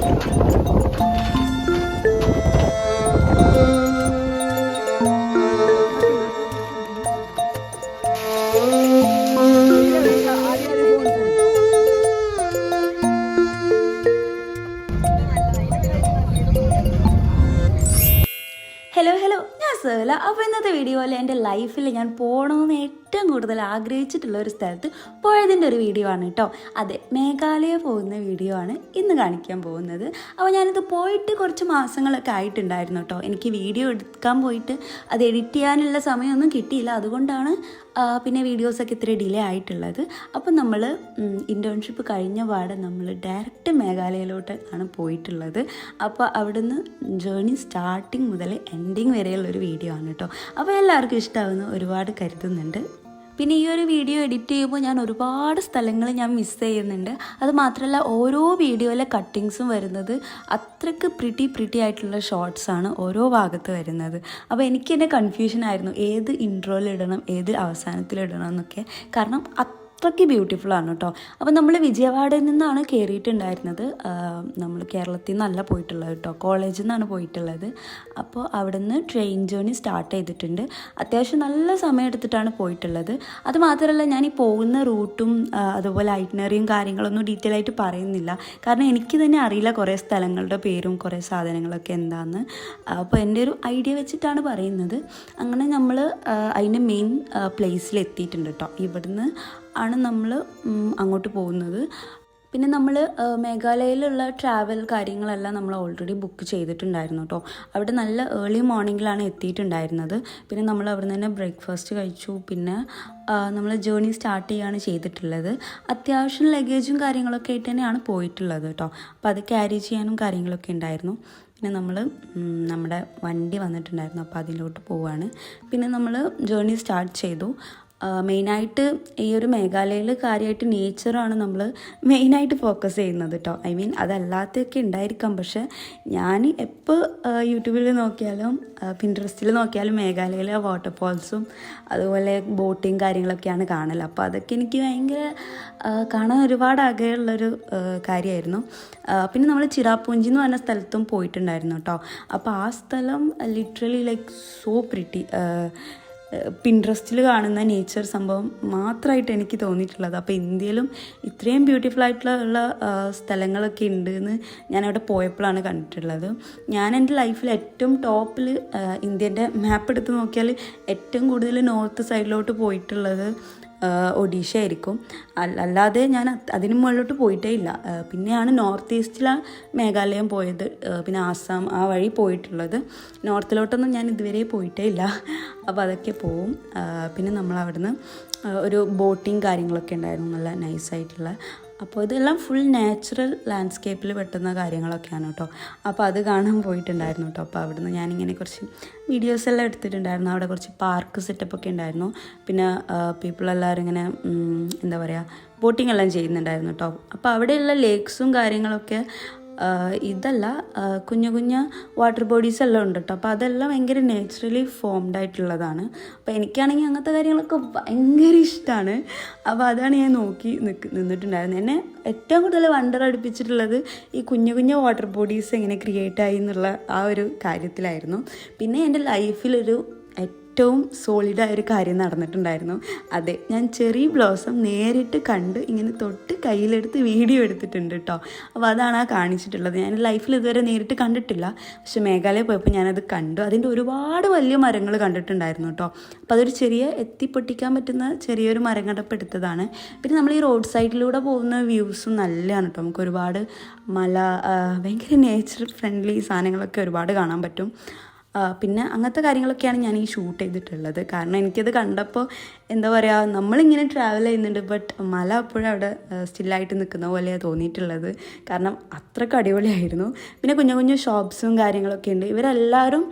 Hello ഞാൻ സേല. അപ്പോൾ ഇന്നത്തെ വീഡിയോയിൽ എൻ്റെ ലൈഫിൽ ഞാൻ പോകണമെന്ന് ഏറ്റവും കൂടുതൽ ആഗ്രഹിച്ചിട്ടുള്ള ഒരു സ്ഥലത്ത് പോയതിൻ്റെ ഒരു വീഡിയോ ആണ് കേട്ടോ. അതെ, മേഘാലയ പോകുന്ന വീഡിയോ ആണ് ഇന്ന് കാണിക്കാൻ പോകുന്നത്. അപ്പോൾ ഞാനിത് പോയിട്ട് കുറച്ച് മാസങ്ങളൊക്കെ ആയിട്ടുണ്ടായിരുന്നു കേട്ടോ. എനിക്ക് വീഡിയോ എടുക്കാൻ പോയിട്ട് അത് എഡിറ്റ് ചെയ്യാനുള്ള സമയമൊന്നും കിട്ടിയില്ല. അതുകൊണ്ടാണ് പിന്നെ വീഡിയോസൊക്കെ ഇത്തിരി ഡിലേ ആയിട്ടുള്ളത്. അപ്പം നമ്മൾ ഇൻറ്റേൺഷിപ്പ് കഴിഞ്ഞ പാടെ നമ്മൾ ഡയറക്റ്റ് മേഘാലയയിലോട്ട് ആണ് പോയിട്ടുള്ളത്. അപ്പോൾ അവിടുന്ന് ജേർണി സ്റ്റാർട്ടിങ് മുതൽ എൻഡിങ് വരെയുള്ളൊരു വീഡിയോ ആണ് കേട്ടോ. അപ്പോൾ എല്ലാവർക്കും ഇഷ്ടമാവുമെന്ന് ഒരുപാട് കരുതുന്നുണ്ട്. പിന്നെ ഈ ഒരു വീഡിയോ എഡിറ്റ് ചെയ്യുമ്പോൾ ഞാൻ ഒരുപാട് സ്ഥലങ്ങൾ ഞാൻ മിസ് ചെയ്യുന്നുണ്ട്. അത് മാത്രമല്ല ഓരോ വീഡിയോയിലെ കട്ടിങ്സും വരുന്നത് അത്രയ്ക്ക് പ്രിട്ടി ആയിട്ടുള്ള ഷോർട്സാണ് ഓരോ ഭാഗത്ത് വരുന്നത്. അപ്പോൾ എനിക്ക് തന്നെ കൺഫ്യൂഷനായിരുന്നു ഏത് ഇൻട്രോയിലിടണം ഏത് അവസാനത്തിലിടണം എന്നൊക്കെ. കാരണം അത്രയ്ക്ക് ബ്യൂട്ടിഫുള്ളാണ് കേട്ടോ. അപ്പോൾ നമ്മൾ വിജയവാഡയിൽ നിന്നാണ് കയറിയിട്ടുണ്ടായിരുന്നത്. നമ്മൾ കേരളത്തിൽ നിന്നല്ല പോയിട്ടുള്ളത് കേട്ടോ, കോളേജിൽ നിന്നാണ് പോയിട്ടുള്ളത്. അപ്പോൾ അവിടെ നിന്ന് ട്രെയിൻ ജേർണി സ്റ്റാർട്ട് ചെയ്തിട്ടുണ്ട്. അത്യാവശ്യം നല്ല സമയം എടുത്തിട്ടാണ് പോയിട്ടുള്ളത്. അത് മാത്രമല്ല ഞാൻ ഈ പോകുന്ന റൂട്ടും അതുപോലെ ഐറ്റിനറിയും കാര്യങ്ങളൊന്നും ഡീറ്റെയിൽ ആയിട്ട് പറയുന്നില്ല. കാരണം എനിക്ക് തന്നെ അറിയില്ല കുറേ സ്ഥലങ്ങളുടെ പേരും കുറേ സാധനങ്ങളൊക്കെ എന്താണെന്ന്. അപ്പോൾ എൻ്റെ ഒരു ഐഡിയ വെച്ചിട്ടാണ് പറയുന്നത്. അങ്ങനെ നമ്മൾ അതിൻ്റെ മെയിൻ പ്ലേസിൽ എത്തിയിട്ടുണ്ട് കേട്ടോ. ഇവിടുന്ന് ആണ് നമ്മൾ അങ്ങോട്ട് പോകുന്നത്. പിന്നെ നമ്മൾ മേഘാലയയിലുള്ള ട്രാവൽ കാര്യങ്ങളെല്ലാം നമ്മൾ ഓൾറെഡി ബുക്ക് ചെയ്തിട്ടുണ്ടായിരുന്നു കേട്ടോ. അവിടെ നല്ല ഏർലി മോർണിംഗിലാണ് എത്തിയിട്ടുണ്ടായിരുന്നത്. പിന്നെ നമ്മൾ അവിടെ നിന്ന് തന്നെ ബ്രേക്ക്ഫാസ്റ്റ് കഴിച്ചു. പിന്നെ നമ്മൾ ജേർണി സ്റ്റാർട്ട് ചെയ്യുകയാണ് ചെയ്തിട്ടുള്ളത്. അത്യാവശ്യം ലഗേജും കാര്യങ്ങളൊക്കെ ആയിട്ട് തന്നെയാണ് പോയിട്ടുള്ളത് കേട്ടോ. അപ്പോൾ അത് ക്യാരി ചെയ്യാനും കാര്യങ്ങളൊക്കെ ഉണ്ടായിരുന്നു. പിന്നെ നമ്മൾ നമ്മുടെ വണ്ടി വന്നിട്ടുണ്ടായിരുന്നു. അപ്പോൾ അതിലോട്ട് പോവുകയാണ്. പിന്നെ നമ്മൾ ജേർണി സ്റ്റാർട്ട് ചെയ്തു. മെയിനായിട്ട് ഈ ഒരു മേഘാലയയിൽ കാര്യമായിട്ട് നേച്ചറാണ് നമ്മൾ മെയിനായിട്ട് ഫോക്കസ് ചെയ്യുന്നത് കേട്ടോ. ഐ മീൻ അതല്ലാത്തൊക്കെ ഉണ്ടായിരിക്കാം. പക്ഷേ ഞാൻ എപ്പോൾ യൂട്യൂബിൽ നോക്കിയാലും പിൻട്രസ്റ്റിൽ നോക്കിയാലും മേഘാലയയിലെ വാട്ടർഫോൾസും അതുപോലെ ബോട്ടിങ് കാര്യങ്ങളൊക്കെയാണ് കാണൽ. അപ്പോൾ അതൊക്കെ എനിക്ക് ഭയങ്കര കാണാൻ ഒരുപാട് ആഗ്രഹമുള്ളൊരു കാര്യമായിരുന്നു. പിന്നെ നമ്മൾ ചിറാപൂഞ്ചി എന്ന് പറഞ്ഞ സ്ഥലത്തും പോയിട്ടുണ്ടായിരുന്നു കേട്ടോ. അപ്പോൾ ആ സ്ഥലം ലിറ്ററലി ലൈക്ക് സോ പ്രിറ്റി. പിൻട്രസ്റ്റിൽ കാണുന്ന നേച്ചർ സംഭവം മാത്രമായിട്ട് എനിക്ക് തോന്നിയിട്ടുള്ളത്. അപ്പോൾ ഇന്ത്യയിലും ഇത്രയും ബ്യൂട്ടിഫുൾ ആയിട്ടുള്ള സ്ഥലങ്ങളൊക്കെ ഉണ്ട് എന്ന് ഞാനവിടെ പോയപ്പോഴാണ് കണ്ടിട്ടുള്ളത്. ഞാൻ എൻ്റെ ലൈഫിൽ ഏറ്റവും ടോപ്പിൽ ഇന്ത്യൻ്റെ മാപ്പ് എടുത്ത് നോക്കിയാൽ ഏറ്റവും കൂടുതൽ നോർത്ത് സൈഡിലോട്ട് പോയിട്ടുള്ളത് ഒഡീഷ ആയിരിക്കും. അല്ലാതെ ഞാൻ അതിന് മുകളിലോട്ട് പോയിട്ടേ ഇല്ല. പിന്നെയാണ് നോർത്ത് ഈസ്റ്റിലാണ് മേഘാലയം പോയത്, പിന്നെ ആസാം ആ വഴി പോയിട്ടുള്ളത്. നോർത്തിലോട്ടൊന്നും ഞാൻ ഇതുവരെ പോയിട്ടേ ഇല്ല. അപ്പോൾ അതൊക്കെ പോവും. പിന്നെ നമ്മൾ അവിടുന്ന് ഒരു ബോട്ടിങ് കാര്യങ്ങളൊക്കെ ഉണ്ടായിരുന്നു, നല്ല നൈസായിട്ടുള്ള. അപ്പോൾ ഇതെല്ലാം ഫുൾ നാച്ചുറൽ ലാൻഡ്സ്കേപ്പിൽ പെട്ടുന്ന കാര്യങ്ങളൊക്കെയാണ് കേട്ടോ. അപ്പോൾ അത് കാണാൻ പോയിട്ടുണ്ടായിരുന്നു കേട്ടോ. അപ്പോൾ അവിടുന്ന് ഞാനിങ്ങനെ കുറച്ച് വീഡിയോസ് എല്ലാം എടുത്തിട്ടുണ്ടായിരുന്നു. അവിടെ കുറച്ച് പാർക്ക് സെറ്റപ്പൊക്കെ ഉണ്ടായിരുന്നു. പിന്നെ പീപ്പിൾ എല്ലാവരും ഇങ്ങനെ എന്താ പറയുക ബോട്ടിംഗ് എല്ലാം ചെയ്യുന്നുണ്ടായിരുന്നു കേട്ടോ. അപ്പോൾ അവിടെയുള്ള ലേക്സും കാര്യങ്ങളൊക്കെ ഇതല്ല കുഞ്ഞു കുഞ്ഞു വാട്ടർ ബോഡീസ് എല്ലാം ഉണ്ട് കേട്ടോ. അപ്പോൾ അതെല്ലാം ഭയങ്കര നാച്ചുറലി ഫോംഡ് ആയിട്ടുള്ളതാണ്. അപ്പോൾ എനിക്കാണെങ്കിൽ അങ്ങനത്തെ കാര്യങ്ങളൊക്കെ ഭയങ്കര ഇഷ്ടമാണ്. അപ്പോൾ അതാണ് ഞാൻ നോക്കി നിന്നിട്ടുണ്ടായിരുന്നത്. എന്നെ ഏറ്റവും കൂടുതൽ വണ്ടർ അടുപ്പിച്ചിട്ടുള്ളത് ഈ കുഞ്ഞു കുഞ്ഞു വാട്ടർ ബോഡീസ് എങ്ങനെ ക്രിയേറ്റ് ആയി എന്നുള്ള ആ ഒരു കാര്യത്തിലായിരുന്നു. പിന്നെ എൻ്റെ ലൈഫിലൊരു ഏറ്റവും സോളിഡായൊരു കാര്യം നടന്നിട്ടുണ്ടായിരുന്നു. അതെ, ഞാൻ ചെറി ബ്ലോസം നേരിട്ട് കണ്ട് ഇങ്ങനെ തൊട്ട് കയ്യിലെടുത്ത് വീഡിയോ എടുത്തിട്ടുണ്ട് കേട്ടോ. അപ്പോൾ അതാണ് ആ കാണിച്ചിട്ടുള്ളത്. ഞാൻ ലൈഫിൽ ഇതുവരെ നേരിട്ട് കണ്ടിട്ടില്ല. പക്ഷെ മേഘാലയ പോയപ്പോൾ ഞാനത് കണ്ടു. അതിൻ്റെ ഒരുപാട് വലിയ മരങ്ങൾ കണ്ടിട്ടുണ്ടായിരുന്നു കേട്ടോ. അപ്പോൾ അതൊരു ചെറിയ എത്തിപ്പൊട്ടിക്കാൻ പറ്റുന്ന ചെറിയൊരു മരം കടപ്പെടുത്തതാണ്. പിന്നെ നമ്മൾ ഈ റോഡ് സൈഡിലൂടെ പോകുന്ന വ്യൂസും നല്ലതാണ് കേട്ടോ. നമുക്ക് ഒരുപാട് മല, ഭയങ്കര നേച്ചർ ഫ്രണ്ട്ലി സാധനങ്ങളൊക്കെ ഒരുപാട് കാണാൻ പറ്റും. പിന്നെ അങ്ങനത്തെ കാര്യങ്ങളൊക്കെയാണ് ഞാൻ ഈ ഷൂട്ട് ചെയ്തിട്ടുള്ളത്. കാരണം എനിക്കത് കണ്ടപ്പോൾ എന്താ പറയുക, നമ്മളിങ്ങനെ ട്രാവൽ ചെയ്യുന്നുണ്ട്, ബട്ട് മല അപ്പോഴും അവിടെ സ്റ്റില്ലായിട്ട് നിൽക്കുന്ന പോലെയാണ് തോന്നിയിട്ടുള്ളത്. കാരണം അത്രയ്ക്ക് അടിപൊളിയായിരുന്നു. പിന്നെ കുഞ്ഞു കുഞ്ഞു ഷോപ്സും കാര്യങ്ങളൊക്കെ ഉണ്ട്. ഇവരെല്ലാവരും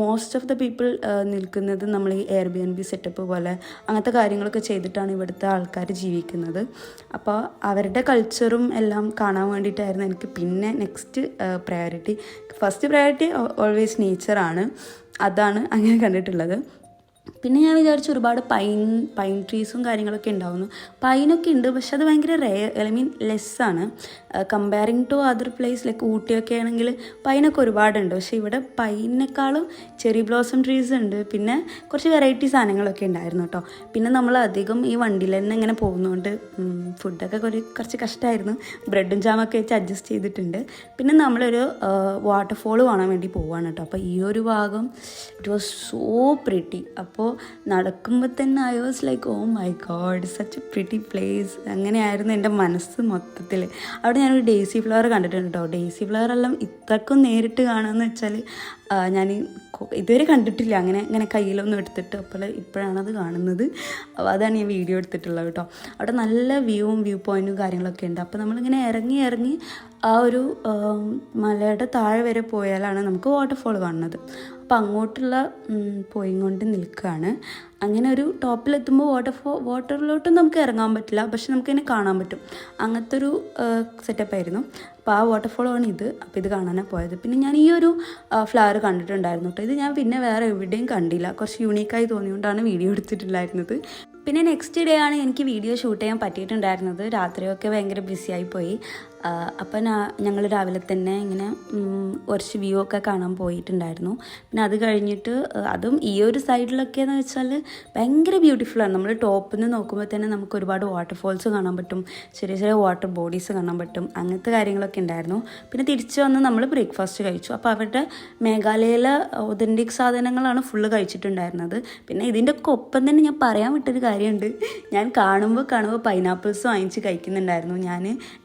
മോസ്റ്റ് ഓഫ് ദ പീപ്പിൾ നിൽക്കുന്നത് നമ്മൾ ഈ എയർബിഎൻബി സെറ്റപ്പ് പോലെ അങ്ങനത്തെ കാര്യങ്ങളൊക്കെ ചെയ്തിട്ടാണ് ഇവിടുത്തെ ആൾക്കാർ ജീവിക്കുന്നത്. അപ്പോൾ അവരുടെ കൾച്ചറും എല്ലാം കാണാൻ വേണ്ടിയിട്ടായിരുന്നു എനിക്ക് പിന്നെ next priority. First priority always നേച്ചറാണ്. അതാണ് അങ്ങനെ കണ്ടിട്ടുള്ളത്. പിന്നെ ഞാൻ വിചാരിച്ചു ഒരുപാട് പൈൻ ട്രീസും കാര്യങ്ങളൊക്കെ ഉണ്ടാവുന്നു. പൈനൊക്കെ ഉണ്ട്, പക്ഷെ അത് ഭയങ്കര ലെസ്സാണ് comparing to other place like ഊട്ടിയൊക്കെ ആണെങ്കിൽ പൈനൊക്കെ ഒരുപാടുണ്ട്. പക്ഷേ ഇവിടെ പൈനേക്കാളും ചെറി ബ്ലോസം ട്രീസ് ഉണ്ട്. പിന്നെ കുറച്ച് വെറൈറ്റി സാധനങ്ങളൊക്കെ ഉണ്ടായിരുന്നു കേട്ടോ. പിന്നെ നമ്മൾ അധികം ഈ വണ്ടിയിൽ തന്നെ ഇങ്ങനെ പോകുന്നതുകൊണ്ട് ഫുഡൊക്കെ കുറച്ച് കഷ്ടമായിരുന്നു. ബ്രെഡും ജാമൊക്കെ വെച്ച് അഡ്ജസ്റ്റ് ചെയ്തിട്ടുണ്ട്. പിന്നെ നമ്മളൊരു വാട്ടർഫോൾ കാണാൻ വേണ്ടി പോവുകയാണ് കേട്ടോ. അപ്പോൾ ഈ ഒരു ഭാഗം ഇറ്റ് വാസ് സോ പ്രിറ്റി. അപ്പോൾ നടക്കുമ്പോൾ തന്നെ I was like oh my god such a pretty place. അങ്ങനെയായിരുന്നു എൻ്റെ മനസ്സ് മൊത്തത്തിൽ. അവിടെ ഞാനൊരു ഡേസി ഫ്ലവർ കണ്ടിട്ടുണ്ട് കേട്ടോ. ഡേസി ഫ്ലവർ എല്ലാം ഇത്രക്കും നേരിട്ട് കാണുകയെന്ന് വെച്ചാൽ ഞാൻ ഇതുവരെ കണ്ടിട്ടില്ല. അങ്ങനെ കയ്യിലൊന്നും എടുത്തിട്ട് അപ്പോൾ ഇപ്പോഴാണത് കാണുന്നത്. അപ്പോൾ അതാണ് ഞാൻ വീഡിയോ എടുത്തിട്ടുള്ളത് കേട്ടോ. അവിടെ നല്ല വ്യൂ പോയിൻറ്റും കാര്യങ്ങളൊക്കെ ഉണ്ട്. അപ്പോൾ നമ്മളിങ്ങനെ ഇറങ്ങി ആ ഒരു മലയുടെ താഴെ വരെ പോയാലാണ് നമുക്ക് വാട്ടർഫോൾ കാണുന്നത്. അപ്പോൾ അങ്ങോട്ടുള്ള പോയിക്കൊണ്ട് നിൽക്കുകയാണ്. അങ്ങനെ ഒരു ടോപ്പിലെത്തുമ്പോൾ വാട്ടറിലോട്ടും നമുക്ക് ഇറങ്ങാൻ പറ്റില്ല, പക്ഷെ നമുക്കിങ്ങനെ കാണാൻ പറ്റും. അങ്ങനത്തെ ഒരു സെറ്റപ്പായിരുന്നു. അപ്പോൾ ആ വാട്ടർഫോളാണ് ഇത്. അപ്പോൾ ഇത് കാണാനാണ് പോയത്. പിന്നെ ഞാൻ ഈ ഒരു ഫ്ലവർ കണ്ടിട്ടുണ്ടായിരുന്നു കേട്ടോ. ഇത് ഞാൻ പിന്നെ വേറെ എവിടെയും കണ്ടില്ല. കുറച്ച് യൂണീക്കായി തോന്നിയുകൊണ്ടാണ് വീഡിയോ എടുത്തിട്ടുണ്ടായിരുന്നത്. പിന്നെ നെക്സ്റ്റ് ഡേ ആണ് എനിക്ക് വീഡിയോ ഷൂട്ട് ചെയ്യാൻ പറ്റിയിട്ടുണ്ടായിരുന്നത്. രാത്രിയൊക്കെ ഭയങ്കര ബിസി ആയിപ്പോയി. അപ്പം ഞങ്ങൾ രാവിലെ തന്നെ ഇങ്ങനെ കുറച്ച് വ്യൂ ഒക്കെ കാണാൻ പോയിട്ടുണ്ടായിരുന്നു. പിന്നെ അത് കഴിഞ്ഞിട്ട് അതും ഈ ഒരു സൈഡിലൊക്കെ എന്ന് വെച്ചാൽ ഭയങ്കര ബ്യൂട്ടിഫുള്ളാണ്. നമ്മൾ ടോപ്പിൽ നിന്ന് നോക്കുമ്പോൾ തന്നെ നമുക്ക് ഒരുപാട് വാട്ടർഫോൾസ് കാണാൻ പറ്റും, ചെറിയ വാട്ടർ ബോഡീസ് കാണാൻ പറ്റും, അങ്ങനത്തെ കാര്യങ്ങളൊക്കെ ഉണ്ടായിരുന്നു. പിന്നെ തിരിച്ച് വന്ന് നമ്മൾ ബ്രേക്ക്ഫാസ്റ്റ് കഴിച്ചു. അപ്പോൾ അവരുടെ മേഘാലയയിലെ ഒതൻറ്റിക് സാധനങ്ങളാണ് ഫുള്ള് കഴിച്ചിട്ടുണ്ടായിരുന്നത്. പിന്നെ ഇതിൻ്റെ ഒക്കെ ഒപ്പം തന്നെ ഞാൻ പറയാൻ വിട്ടൊരു കാര്യമുണ്ട്. ഞാൻ കാണുമ്പോൾ പൈനാപ്പിൾസ് വാങ്ങിച്ച് കഴിക്കുന്നുണ്ടായിരുന്നു.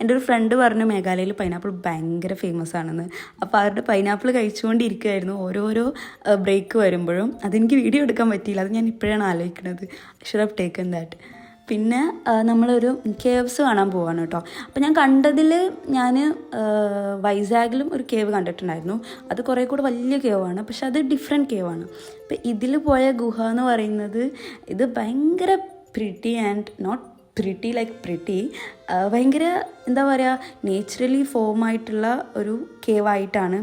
എൻ്റെ ഒരു ഫ്രണ്ട് പറഞ്ഞു മേഘാലയയിൽ പൈനാപ്പിൾ ഭയങ്കര ഫേമസ് ആണെന്ന്. അപ്പോൾ അവരുടെ പൈനാപ്പിൾ കഴിച്ചുകൊണ്ടിരിക്കുകയായിരുന്നു ഓരോരോ ബ്രേക്ക് വരുമ്പോഴും. അതെനിക്ക് വീഡിയോ എടുക്കാൻ പറ്റിയില്ല. അത് ഞാൻ ഇപ്പോഴാണ് ആലോചിക്കുന്നത്. I should have taken that. പിന്നെ നമ്മളൊരു കേവ്സ് കാണാൻ പോവാണ് കേട്ടോ. അപ്പോൾ ഞാൻ കണ്ടതിൽ വൈസാഗിലും ഒരു കേവ് കണ്ടിട്ടുണ്ടായിരുന്നു. അത് കുറേ കൂടെ വലിയ കേവാണ്, പക്ഷെ അത് ഡിഫറെൻറ്റ് കേവാണ്. അപ്പോൾ ഇതിൽ പോയ ഗുഹ എന്ന് പറയുന്നത് ഇത് ഭയങ്കര pretty and not pretty like pretty, ഭയങ്കര എന്താ പറയുക നേച്ചുറലി ഫോമായിട്ടുള്ള ഒരു കേവായിട്ടാണ്.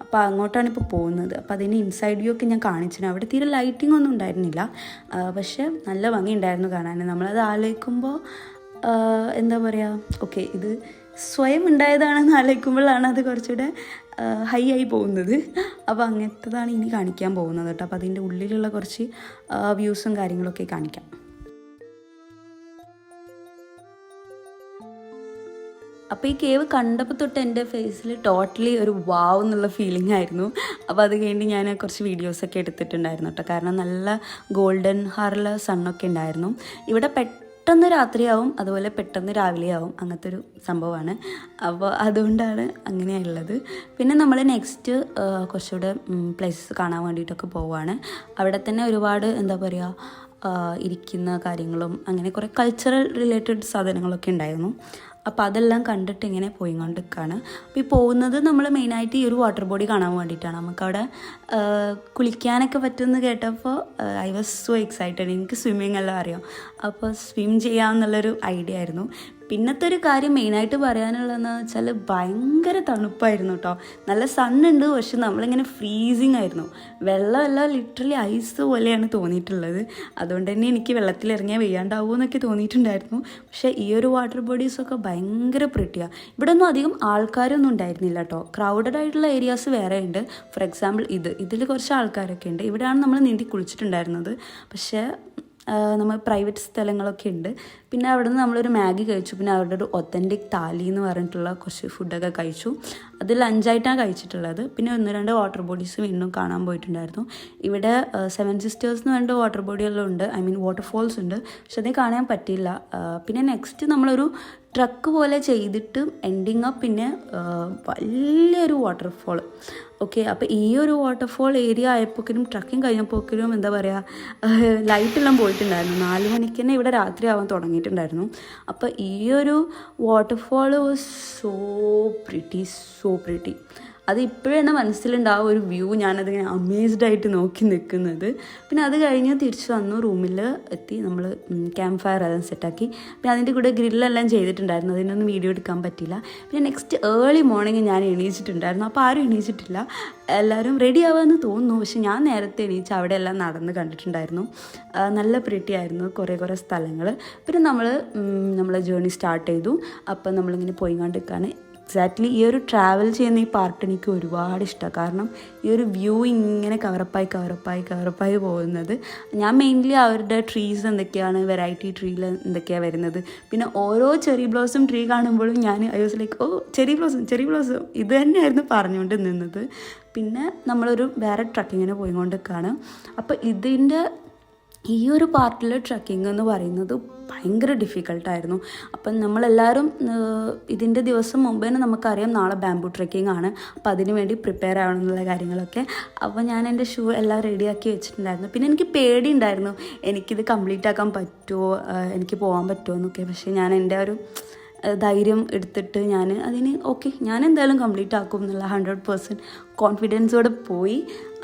അപ്പോൾ അങ്ങോട്ടാണ് ഇപ്പോൾ പോകുന്നത്. അപ്പോൾ അതിന് ഇൻസൈഡ് വ്യൂ ഒക്കെ ഞാൻ കാണിച്ചിരുന്നു. അവിടെ തീരെ ലൈറ്റിംഗ് ഒന്നും ഉണ്ടായിരുന്നില്ല, പക്ഷെ നല്ല ഭംഗി ഉണ്ടായിരുന്നു കാണാൻ. നമ്മളത് ആലോചിക്കുമ്പോൾ എന്താ പറയുക, ഓക്കെ ഇത് സ്വയം ഉണ്ടായതാണെന്ന് ആലോചിക്കുമ്പോഴാണ് അത് കുറച്ചുകൂടെ ഹൈ ആയി പോകുന്നത്. അപ്പോൾ അങ്ങനത്തതാണ് ഇനി കാണിക്കാൻ പോകുന്നത് കേട്ടോ. അപ്പോൾ അതിൻ്റെ ഉള്ളിലുള്ള കുറച്ച് വ്യൂസും കാര്യങ്ങളൊക്കെ കാണിക്കാം. അപ്പോൾ ഈ കേവ് കണ്ടപ്പോൾ തൊട്ട് എൻ്റെ ഫേസിൽ ടോട്ടലി ഒരു വാവ് എന്നുള്ള ഫീലിംഗ് ആയിരുന്നു. അപ്പോൾ അത് കഴിഞ്ഞ് ഞാൻ കുറച്ച് വീഡിയോസൊക്കെ എടുത്തിട്ടുണ്ടായിരുന്നു കേട്ടോ. കാരണം നല്ല ഗോൾഡൻ ഹാറിൽ സണ്ണൊക്കെ ഉണ്ടായിരുന്നു. ഇവിടെ പെട്ടെന്ന് രാത്രിയാവും, അതുപോലെ പെട്ടെന്ന് രാവിലെയാവും, അങ്ങനത്തെ ഒരു സംഭവമാണ്. അപ്പോൾ അതുകൊണ്ടാണ് അങ്ങനെയുള്ളത്. പിന്നെ നമ്മൾ നെക്സ്റ്റ് കുറച്ചുകൂടെ പ്ലേസസ് കാണാൻ വേണ്ടിയിട്ടൊക്കെ പോവുകയാണ്. അവിടെ തന്നെ ഒരുപാട് എന്താ പറയുക ഇരിക്കുന്ന കാര്യങ്ങളും അങ്ങനെ കുറേ കൾച്ചറൽ റിലേറ്റഡ് സാധനങ്ങളൊക്കെ ഉണ്ടായിരുന്നു. അപ്പോൾ അതെല്ലാം കണ്ടിട്ട് ഇങ്ങനെ പോയിക്കൊണ്ടിരിക്കുകയാണ്. അപ്പോൾ ഈ പോകുന്നത് നമ്മൾ മെയിനായിട്ട് ഈ ഒരു വാട്ടർ ബോഡി കാണാൻ വേണ്ടിയിട്ടാണ്. നമുക്കവിടെ കുളിക്കാനൊക്കെ പറ്റുമെന്ന് കേട്ടപ്പോൾ ഐ വാസ് സോ എക്സൈറ്റഡ്. എനിക്ക് സ്വിമ്മിങ് എല്ലാം അറിയാം, അപ്പോൾ സ്വിം ചെയ്യാമെന്നുള്ളൊരു ഐഡിയ ആയിരുന്നു. പിന്നത്തെ ഒരു കാര്യം മെയിനായിട്ട് പറയാനുള്ളതെന്ന് വെച്ചാൽ ഭയങ്കര തണുപ്പായിരുന്നു കേട്ടോ. നല്ല സണ്ണുണ്ട്, പക്ഷെ നമ്മളിങ്ങനെ ഫ്രീസിങ് ആയിരുന്നു. വെള്ളമെല്ലാം ലിറ്ററലി ഐസ് പോലെയാണ് തോന്നിയിട്ടുള്ളത്. അതുകൊണ്ട് തന്നെ എനിക്ക് വെള്ളത്തിലിറങ്ങിയാൽ വെയ്യാണ്ടാവുമോ എന്നൊക്കെ തോന്നിയിട്ടുണ്ടായിരുന്നു. പക്ഷേ ഈ ഒരു വാട്ടർ ബോഡീസൊക്കെ ഭയങ്കര പ്രിറ്റിയാണ്. ഇവിടെ ഒന്നും അധികം ആൾക്കാരൊന്നും ഉണ്ടായിരുന്നില്ല കേട്ടോ. ക്രൗഡഡ് ആയിട്ടുള്ള ഏരിയാസ് വേറെ ഉണ്ട്. ഫോർ എക്സാമ്പിൾ ഇതിൽ കുറച്ച് ആൾക്കാരൊക്കെ ഉണ്ട്. ഇവിടെയാണ് നമ്മൾ നീന്തി കുളിച്ചിട്ടുണ്ടായിരുന്നത്. പക്ഷേ നമ്മൾ പ്രൈവറ്റ് സ്ഥലങ്ങളൊക്കെ ഉണ്ട്. പിന്നെ അവിടെ നിന്ന് നമ്മളൊരു മാഗി കഴിച്ചു. പിന്നെ അവരുടെ ഒരു ഒത്തൻറ്റിക് താലി എന്ന് പറഞ്ഞിട്ടുള്ള കുറച്ച് ഫുഡൊക്കെ കഴിച്ചു. അത് ലഞ്ചായിട്ടാണ് കഴിച്ചിട്ടുള്ളത്. പിന്നെ 1-2 വാട്ടർ ബോഡീസ് വീണ്ടും കാണാൻ പോയിട്ടുണ്ടായിരുന്നു. ഇവിടെ 7 സിസ്റ്റേഴ്സ് എന്ന് പറഞ്ഞിട്ട് വാട്ടർ ബോഡിയെല്ലാം ഉണ്ട്, ഐ മീൻ വാട്ടർഫോൾസ് ഉണ്ട്, പക്ഷെ അതേ കാണാൻ പറ്റിയില്ല. പിന്നെ നെക്സ്റ്റ് നമ്മളൊരു ട്രക്ക് പോലെ ചെയ്തിട്ട് എൻഡിങ് അപ്പ് പിന്നെ വലിയൊരു വാട്ടർഫോൾ. ഓക്കെ, അപ്പോൾ ഈ ഒരു വാട്ടർഫോൾ ഏരിയ ആയപ്പോക്കിനും ട്രക്കിങ് കഴിഞ്ഞപ്പോക്കിനും എന്താ പറയുക ലൈറ്റെല്ലാം പോയിട്ടുണ്ടായിരുന്നു. 4 മണിക്ക് തന്നെ ഇവിടെ രാത്രി ആവാൻ തുടങ്ങിയിട്ടുണ്ടായിരുന്നു. അപ്പോൾ ഈ ഒരു വാട്ടർഫോൾ വാസ് സോ പ്രിറ്റി. അത് ഇപ്പോഴും എൻ്റെ മനസ്സിലുണ്ടാവും ഒരു വ്യൂ, ഞാനതിങ്ങനെ അമേസ്ഡ് ആയിട്ട് നോക്കി നിൽക്കുന്നത്. പിന്നെ അത് കഴിഞ്ഞ് തിരിച്ച് വന്നു, റൂമിൽ എത്തി, നമ്മൾ ക്യാമ്പ് ഫയർ എല്ലാം സെറ്റാക്കി. പിന്നെ അതിൻ്റെ കൂടെ ഗ്രില്ലെല്ലാം ചെയ്തിട്ടുണ്ടായിരുന്നു, അതിനൊന്നും വീഡിയോ എടുക്കാൻ പറ്റിയില്ല. പിന്നെ നെക്സ്റ്റ് ഏർലി മോർണിംഗ് ഞാൻ എണീച്ചിട്ടുണ്ടായിരുന്നു. അപ്പോൾ ആരും എണീച്ചിട്ടില്ല, എല്ലാവരും റെഡി ആവാമെന്ന് തോന്നുന്നു. പക്ഷെ ഞാൻ നേരത്തെ എണീച്ച് അവിടെ എല്ലാം നടന്ന് കണ്ടിട്ടുണ്ടായിരുന്നു. നല്ല പ്രിറ്റി ആയിരുന്നു കുറേ സ്ഥലങ്ങൾ. പിന്നെ നമ്മളെ ജേർണി സ്റ്റാർട്ട് ചെയ്തു. അപ്പം നമ്മളിങ്ങനെ പോയിക്കൊണ്ടിരിക്കുകയാണ്. എക്സാക്ട്ലി ഈ ഒരു ട്രാവൽ ചെയ്യുന്ന ഈ പാർട്ട് എനിക്ക് ഒരുപാട് ഇഷ്ടമാണ്. കാരണം ഈ ഒരു വ്യൂ ഇങ്ങനെ കവറപ്പായി പോകുന്നത്. ഞാൻ മെയിൻലി അവരുടെ ട്രീസ് എന്തൊക്കെയാണ്, വെറൈറ്റി ട്രീയിൽ എന്തൊക്കെയാണ് വരുന്നത്, പിന്നെ ഓരോ ചെറി ബ്ലോസം ട്രീ കാണുമ്പോഴും ഞാൻ I was like oh cherry blossom ഇത് തന്നെയായിരുന്നു പറഞ്ഞുകൊണ്ട് നിന്നത്. പിന്നെ നമ്മളൊരു വേറെ ട്രക്കിങ്ങിന് പോയിക്കൊണ്ടിരിക്കുകയാണ്. അപ്പോൾ ഇതിൻ്റെ ഈ ഒരു പാർട്ടിൽ ട്രക്കിംഗ് എന്ന് പറയുന്നത് ഭയങ്കര ഡിഫിക്കൽട്ടായിരുന്നു. അപ്പം നമ്മളെല്ലാവരും ഇതിൻ്റെ ദിവസം മുമ്പ് തന്നെ നമുക്കറിയാം നാളെ ബാംബു ട്രെക്കിംഗ് ആണ്. അപ്പോൾ അതിന് വേണ്ടി പ്രിപ്പയർ ആവണം എന്നുള്ള കാര്യങ്ങളൊക്കെ. അപ്പോൾ ഞാൻ എൻ്റെ ഷൂ എല്ലാം റെഡിയാക്കി വെച്ചിട്ടുണ്ടായിരുന്നു. പിന്നെ എനിക്ക് പേടിയുണ്ടായിരുന്നു, എനിക്കിത് കംപ്ലീറ്റ് ആക്കാൻ പറ്റുമോ, എനിക്ക് പോകാൻ പറ്റുമോ എന്നൊക്കെ. പക്ഷേ ഞാൻ എൻ്റെ ഒരു ധൈര്യം എടുത്തിട്ട് ഞാൻ എന്തായാലും കംപ്ലീറ്റ് ആക്കും എന്നുള്ള 100% കോൺഫിഡൻസോടെ പോയി.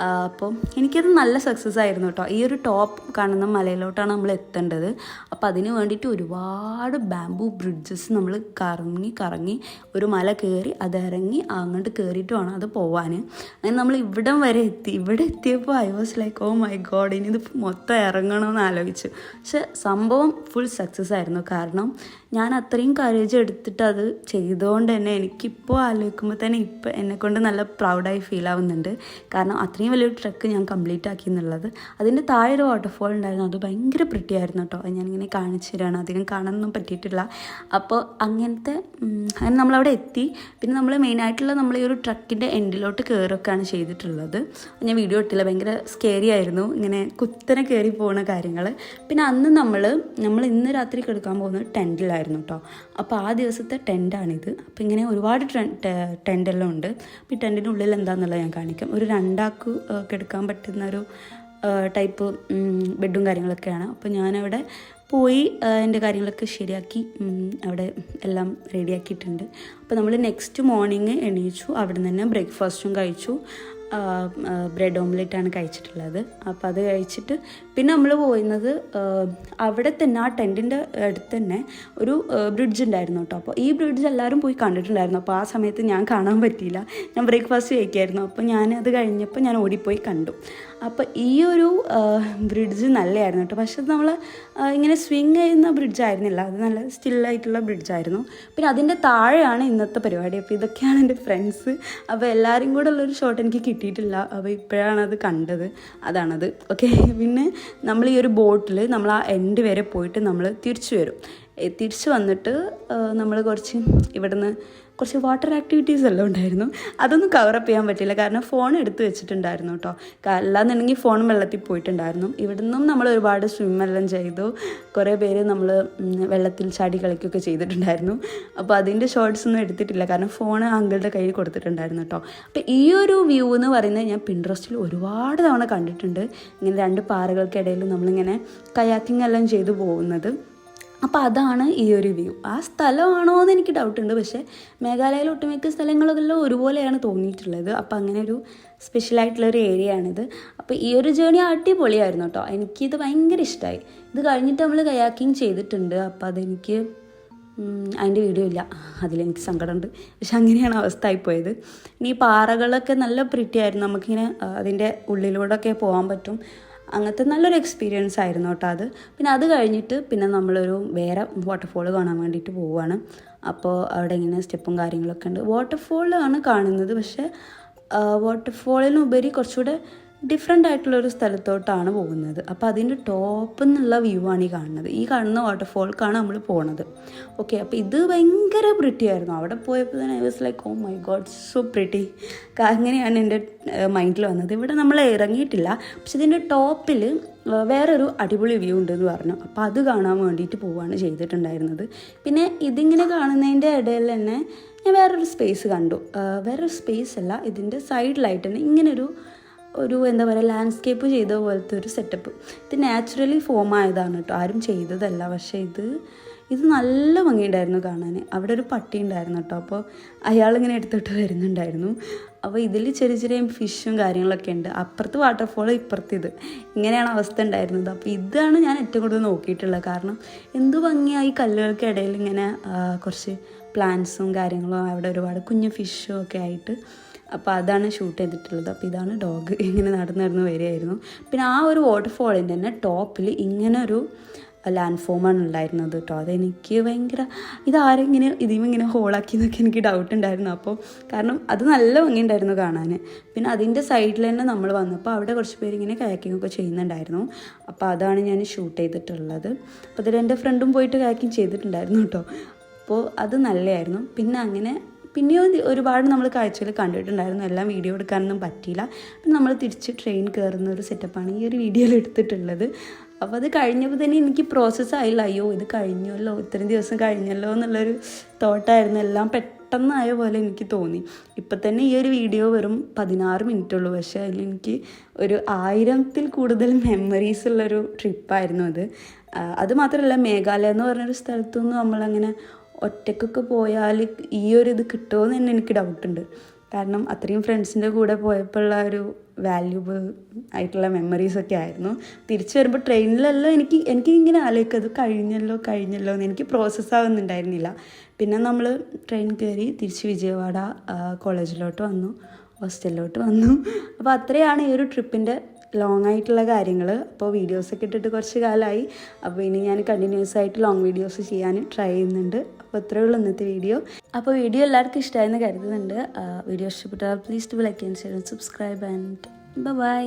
അപ്പം എനിക്കത് നല്ല സക്സസ് ആയിരുന്നു കേട്ടോ. ഈ ഒരു ടോപ്പ് കാണുന്ന മലയിലോട്ടാണ് നമ്മൾ എത്തേണ്ടത്. അപ്പോൾ അതിന് വേണ്ടിയിട്ട് ഒരുപാട് ബാംബു ബ്രിഡ്ജസ് നമ്മൾ കറങ്ങി ഒരു മല കയറി അതിറങ്ങി അങ്ങോട്ട് കയറിയിട്ട് വേണം അത് പോവാൻ. അങ്ങനെ നമ്മൾ ഇവിടം വരെ എത്തി. ഇവിടെ എത്തിയപ്പോൾ I was like oh my god, ഇനി ഇത് മൊത്തം ഇറങ്ങണമെന്ന് ആലോചിച്ചു. പക്ഷെ സംഭവം ഫുൾ സക്സസ് ആയിരുന്നു. കാരണം ഞാൻ അത്രയും കറേജ് എടുത്തിട്ട് അത് ചെയ്തുകൊണ്ട് തന്നെ എനിക്കിപ്പോൾ ആലോചിക്കുമ്പോൾ തന്നെ ഇപ്പം എന്നെക്കൊണ്ട് നല്ല പ്രൗഡായി ഫീൽ ആവുന്നുണ്ട്. കാരണം അത്രയും വലിയൊരു ട്രക്ക് ഞാൻ കംപ്ലീറ്റ് ആക്കി എന്നുള്ളത്. അതിൻ്റെ താഴെ ഒരു വാട്ടർഫോൾ ഉണ്ടായിരുന്നു, അത് ഭയങ്കര പ്രിറ്റി ആയിരുന്നു കേട്ടോ. അത് ഞാനിങ്ങനെ കാണിച്ചു തരാണ്, അധികം കാണാനൊന്നും പറ്റിയിട്ടില്ല. അപ്പോൾ അങ്ങനെ നമ്മളവിടെ എത്തി. പിന്നെ നമ്മൾ മെയിനായിട്ടുള്ള നമ്മൾ ഈ ഒരു ട്രക്കിൻ്റെ എൻഡിലോട്ട് കയറൊക്കെയാണ് ചെയ്തിട്ടുള്ളത്. ഞാൻ വീഡിയോ ഇട്ടില്ല, ഭയങ്കര സ്കേറി ആയിരുന്നു ഇങ്ങനെ കുത്തനെ കയറി പോകുന്ന കാര്യങ്ങൾ. പിന്നെ അന്ന് നമ്മൾ ഇന്ന് രാത്രി കിടക്കാൻ പോകുന്നത് ടെൻറ്റിലായിരുന്നു കേട്ടോ. അപ്പോൾ ആ ദിവസത്തെ ടെൻറ്റാണിത്. അപ്പോൾ ഇങ്ങനെ ഒരുപാട് ടെൻറ്റെല്ലാം ഉണ്ട്. അപ്പോൾ ഈ ടെൻറ്റിൻ്റെ ഉള്ളിൽ എന്താണെന്നുള്ളത് ഞാൻ കാണിക്കാം. ഒരു 2 ആൾക്ക് കിടക്കാൻ പറ്റുന്ന ഒരു ടൈപ്പ് ബെഡും കാര്യങ്ങളൊക്കെയാണ്. അപ്പോൾ ഞാനവിടെ പോയി എൻ്റെ കാര്യങ്ങളൊക്കെ ശരിയാക്കി അവിടെ എല്ലാം റെഡിയാക്കിയിട്ടുണ്ട്. അപ്പോൾ നമ്മൾ നെക്സ്റ്റ് മോർണിംഗ് എണീച്ചു, അവിടെ നിന്ന് തന്നെ ബ്രേക്ക്ഫാസ്റ്റും കഴിച്ചു. ബ്രെഡ് ഓംലെറ്റാണ് കഴിച്ചിട്ടുള്ളത്. അപ്പോൾ അത് കഴിച്ചിട്ട് പിന്നെ നമ്മൾ പോയിരുന്നത് അവിടെ തന്നെ ആ ടെൻറ്റിൻ്റെ അടുത്ത് തന്നെ ഒരു ബ്രിഡ്ജ് ഉണ്ടായിരുന്നു കേട്ടോ. അപ്പോൾ ഈ ബ്രിഡ്ജ് എല്ലാവരും പോയി കണ്ടിട്ടുണ്ടായിരുന്നു. അപ്പോൾ ആ സമയത്ത് ഞാൻ കാണാൻ പറ്റിയില്ല, ഞാൻ ബ്രേക്ക്ഫാസ്റ്റ് കഴിക്കായിരുന്നു. അപ്പോൾ ഞാൻ കഴിഞ്ഞപ്പോൾ ഞാൻ ഓടിപ്പോയി കണ്ടു. അപ്പോൾ ഈ ഒരു ബ്രിഡ്ജ് നല്ലതായിരുന്നു കേട്ടോ. പക്ഷെ നമ്മൾ ഇങ്ങനെ സ്വിങ് ചെയ്യുന്ന ബ്രിഡ്ജായിരുന്നില്ല, അത് നല്ല സ്റ്റില്ലായിട്ടുള്ള ബ്രിഡ്ജായിരുന്നു. പിന്നെ അതിൻ്റെ താഴെയാണ് ഇന്നത്തെ പരിപാടി. അപ്പോൾ ഇതൊക്കെയാണ് എൻ്റെ ഫ്രണ്ട്സ്. അപ്പോൾ എല്ലാവരും കൂടെ ഉള്ളൊരു ഷോട്ട് എനിക്ക് കിട്ടിയിട്ടില്ല. അപ്പോൾ ഇപ്പോഴാണ് അത് കണ്ടത്, അതാണത്. ഓക്കെ, പിന്നെ നമ്മൾ ഈ ഒരു ബോട്ടിൽ നമ്മൾ ആ എൻഡ് വരെ പോയിട്ട് നമ്മൾ തിരിച്ചു വരും. തിരിച്ചു വന്നിട്ട് നമ്മൾ ഇവിടുന്ന് കുറച്ച് വാട്ടർ ആക്ടിവിറ്റീസ് എല്ലാം ഉണ്ടായിരുന്നു. അതൊന്നും കവറപ്പ് ചെയ്യാൻ പറ്റില്ല, കാരണം ഫോൺ എടുത്ത് വെച്ചിട്ടുണ്ടായിരുന്നു കേട്ടോ. അല്ലാന്നുണ്ടെങ്കിൽ ഫോൺ വെള്ളത്തിൽ പോയിട്ടുണ്ടായിരുന്നു. ഇവിടുന്നും നമ്മൾ ഒരുപാട് സ്വിമ്മെല്ലാം ചെയ്തു. കുറേ പേര് നമ്മൾ വെള്ളത്തിൽ ചാടി കളിക്കുകയൊക്കെ ചെയ്തിട്ടുണ്ടായിരുന്നു. അപ്പോൾ അതിൻ്റെ ഷോർട്സ് ഒന്നും എടുത്തിട്ടില്ല, കാരണം ഫോൺ അങ്കിളുടെ കയ്യിൽ കൊടുത്തിട്ടുണ്ടായിരുന്നു കേട്ടോ. അപ്പോൾ ഈ ഒരു വ്യൂ എന്ന് പറയുന്നത് ഞാൻ പിൻട്രസ്റ്റിൽ ഒരുപാട് തവണ കണ്ടിട്ടുണ്ട്. ഇങ്ങനെ 2 പാറകൾക്കിടയിൽ നമ്മളിങ്ങനെ കയാക്കിംഗ് എല്ലാം ചെയ്തു പോകുന്നത്. അപ്പോൾ അതാണ് ഈ ഒരു വ്യൂ. ആ സ്ഥലമാണോ എന്ന് എനിക്ക് ഡൗട്ടുണ്ട്, പക്ഷേ മേഘാലയയിലെ ഒട്ടുമിക്ക സ്ഥലങ്ങളെല്ലാം ഒരുപോലെയാണ് തോന്നിയിട്ടുള്ളത്. അപ്പോൾ അങ്ങനെ ഒരു സ്പെഷ്യലായിട്ടുള്ളൊരു ഏരിയ ആണിത്. അപ്പോൾ ഈ ഒരു ജേണി അടിപൊളിയായിരുന്നു കേട്ടോ. എനിക്കിത് ഭയങ്കര ഇഷ്ടമായി. ഇത് കഴിഞ്ഞിട്ട് നമ്മൾ കയാക്കിങ് ചെയ്തിട്ടുണ്ട്. അപ്പോൾ അതെനിക്ക് അതിൻ്റെ വീഡിയോ ഇല്ല, അതിലെനിക്ക് സങ്കടമുണ്ട്. പക്ഷെ അങ്ങനെയാണ് അവസ്ഥ ആയിപ്പോയത്. ഇനി ഈ പാറകളൊക്കെ നല്ല പ്രിറ്റി ആയിരുന്നു. നമുക്കിങ്ങനെ അതിൻ്റെ ഉള്ളിലൂടെയൊക്കെ പോകാൻ പറ്റും. അങ്ങനത്തെ നല്ലൊരു എക്സ്പീരിയൻസ് ആയിരുന്നു കേട്ടോ അത്. പിന്നെ അത് കഴിഞ്ഞിട്ട് പിന്നെ നമ്മളൊരു വേറെ വാട്ടർഫോൾ കാണാൻ വേണ്ടിയിട്ട് പോവുകയാണ്. അപ്പോൾ അവിടെ ഇങ്ങനെ സ്റ്റെപ്പും കാര്യങ്ങളൊക്കെ ഉണ്ട്. വാട്ടർഫോളാണ് കാണുന്നത്, പക്ഷേ വാട്ടർഫോളിനുപരി കുറച്ചുകൂടെ ഡിഫറെൻ്റ് ആയിട്ടുള്ളൊരു സ്ഥലത്തോട്ടാണ് പോകുന്നത്. അപ്പോൾ അതിൻ്റെ ടോപ്പിൽ നിന്നുള്ള വ്യൂ ആണ് ഈ കാണുന്നത്. ഈ കാണുന്ന വാട്ടർഫോൾക്കാണ് നമ്മൾ പോണത്. ഓക്കെ, അപ്പോൾ ഇത് ഭയങ്കര പ്രിറ്റി ആയിരുന്നു. അവിടെ പോയപ്പോൾ തന്നെ I was like oh my god so pretty. അങ്ങനെയാണ് എൻ്റെ മൈൻഡിൽ വന്നത്. ഇവിടെ നമ്മൾ ഇറങ്ങിയിട്ടില്ല, പക്ഷെ ഇതിൻ്റെ ടോപ്പിൽ വേറൊരു അടിപൊളി വ്യൂ ഉണ്ടെന്ന് പറഞ്ഞു. അപ്പോൾ അത് കാണാൻ വേണ്ടിയിട്ട് പോവുകയാണ് ചെയ്തിട്ടുണ്ടായിരുന്നത്. പിന്നെ ഇതിങ്ങനെ കാണുന്നതിൻ്റെ ഇടയിൽ തന്നെ ഞാൻ വേറൊരു സ്പേസ് കണ്ടു. വേറൊരു സ്പേസ് അല്ല, ഇതിൻ്റെ സൈഡിലായിട്ട് തന്നെ ഇങ്ങനൊരു എന്താ പറയുക, ലാൻഡ്സ്കേപ്പ് ചെയ്ത പോലത്തെ ഒരു സെറ്റപ്പ്. ഇത് നാച്ചുറലി ഫോം ആയതാണ് കേട്ടോ, ആരും ചെയ്തതല്ല. പക്ഷേ ഇത് നല്ല ഭംഗിയുണ്ടായിരുന്നു കാണാൻ. അവിടെ ഒരു പട്ടി ഉണ്ടായിരുന്നു കേട്ടോ. അപ്പോൾ അയാളിങ്ങനെ എടുത്തിട്ട് വരുന്നുണ്ടായിരുന്നു. അപ്പോൾ ഇതിൽ ചെറിയ ചെറിയ ഫിഷും കാര്യങ്ങളൊക്കെ ഉണ്ട്. അപ്പുറത്ത് വാട്ടർഫോൾ, ഇപ്പുറത്ത് ഇത്. ഇങ്ങനെയാണ് അവസ്ഥ ഉണ്ടായിരുന്നത്. അപ്പോൾ ഇതാണ് ഞാൻ ഏറ്റവും കൂടുതൽ നോക്കിയിട്ടുള്ളത്. കാരണം എന്ത് ഭംഗിയായി കല്ലുകൾക്കിടയിൽ ഇങ്ങനെ കുറച്ച് പ്ലാന്റ്സും കാര്യങ്ങളും, അവിടെ ഒരുപാട് കുഞ്ഞു ഫിഷും ഒക്കെ ആയിട്ട്. അപ്പോൾ അതാണ് ഷൂട്ട് ചെയ്തിട്ടുള്ളത്. അപ്പോൾ ഇതാണ് ഡോഗ് ഇങ്ങനെ നടന്ന് വരികയായിരുന്നു. പിന്നെ ആ ഒരു വാട്ടർഫോളിൻ്റെ തന്നെ ടോപ്പിൽ ഇങ്ങനെ ഒരു ലാൻഡ് ഫോമാണ് ഉണ്ടായിരുന്നത് കേട്ടോ. അതെനിക്ക് ഭയങ്കര ഇതാരെങ്ങനെ ഇതിങ്ങനെ ഹോളാക്കി എന്നൊക്കെ എനിക്ക് ഡൗട്ട് ഉണ്ടായിരുന്നു. അപ്പോൾ കാരണം അത് നല്ല ഭംഗിയുണ്ടായിരുന്നു കാണാൻ. പിന്നെ അതിൻ്റെ സൈഡിൽ തന്നെ നമ്മൾ വന്നപ്പോൾ അവിടെ കുറച്ച് പേര് ഇങ്ങനെ കയാക്കിംഗ് ഒക്കെ ചെയ്യുന്നുണ്ടായിരുന്നു. അപ്പോൾ അതാണ് ഞാൻ ഷൂട്ട് ചെയ്തിട്ടുള്ളത്. അപ്പോൾ അതിൽ എൻ്റെ ഫ്രണ്ടും പോയിട്ട് കയാക്കിങ് ചെയ്തിട്ടുണ്ടായിരുന്നു കേട്ടോ. അപ്പോൾ അത് നല്ലതായിരുന്നു. പിന്നെ അങ്ങനെ പിന്നെയോ ഒരുപാട് നമ്മൾ കാഴ്ചകൾ കണ്ടിട്ടുണ്ടായിരുന്നു. എല്ലാം വീഡിയോ എടുക്കാനൊന്നും പറ്റിയില്ല. പിന്നെ നമ്മൾ തിരിച്ച് ട്രെയിൻ കയറുന്ന ഒരു സെറ്റപ്പാണ് ഈ ഒരു വീഡിയോയിൽ എടുത്തിട്ടുള്ളത്. അപ്പോൾ അത് കഴിഞ്ഞപ്പോൾ തന്നെ എനിക്ക് പ്രോസസ്സായില്ല. അയ്യോ ഇത് കഴിഞ്ഞല്ലോ, ഇത്രയും ദിവസം കഴിഞ്ഞല്ലോ എന്നുള്ളൊരു തോട്ടായിരുന്നു. എല്ലാം പെട്ടെന്നായ പോലെ എനിക്ക് തോന്നി. ഇപ്പം തന്നെ ഈ ഒരു വീഡിയോ വെറും 16 മിനിറ്റുള്ളൂ. പക്ഷേ അതിലെനിക്ക് ഒരു 1000-ൽ കൂടുതൽ മെമ്മറീസ് ഉള്ളൊരു ട്രിപ്പായിരുന്നു അത്. അതുമാത്രമല്ല, മേഘാലയ എന്ന് പറഞ്ഞൊരു സ്ഥലത്തുനിന്ന് നമ്മളങ്ങനെ ഒറ്റയ്ക്കൊക്കെ പോയാൽ ഈ ഒരു ഇത് കിട്ടുമോ എന്ന് തന്നെ എനിക്ക് ഡൗട്ടുണ്ട്. കാരണം അത്രയും ഫ്രണ്ട്സിൻ്റെ കൂടെ പോയപ്പോഴുള്ള ഒരു വാല്യൂബിൾ ആയിട്ടുള്ള മെമ്മറീസൊക്കെ ആയിരുന്നു. തിരിച്ചു വരുമ്പോൾ ട്രെയിനിലെല്ലാം എനിക്ക് ഇങ്ങനെ ആലോചിക്കും അത് കഴിഞ്ഞല്ലോ എന്ന് എനിക്ക് പ്രോസസ്സാവുന്നുണ്ടായിരുന്നില്ല. പിന്നെ നമ്മൾ ട്രെയിൻ കയറി തിരിച്ച് വിജയവാഡ കോളേജിലോട്ട് വന്നു, ഹോസ്റ്റലിലോട്ട് വന്നു. അപ്പോൾ അത്രയാണ് ഈ ഒരു ട്രിപ്പിൻ്റെ ലോങ് ആയിട്ടുള്ള കാര്യങ്ങൾ. അപ്പോൾ വീഡിയോസൊക്കെ ഇട്ടിട്ട് കുറച്ച് കാലമായി. അപ്പോൾ ഇനി ഞാൻ കണ്ടിന്യൂസ് ആയിട്ട് ലോങ് വീഡിയോസ് ചെയ്യാൻ ട്രൈ ചെയ്യുന്നുണ്ട്. അപ്പോൾ ഇത്രയേ ഉള്ളൂ ഇന്നത്തെ വീഡിയോ. അപ്പോൾ വീഡിയോ എല്ലാവർക്കും ഇഷ്ടമായെന്ന് കരുതുന്നുണ്ട്. വീഡിയോ ഇഷ്ടപ്പെട്ടാൽ please to like and share and subscribe and by.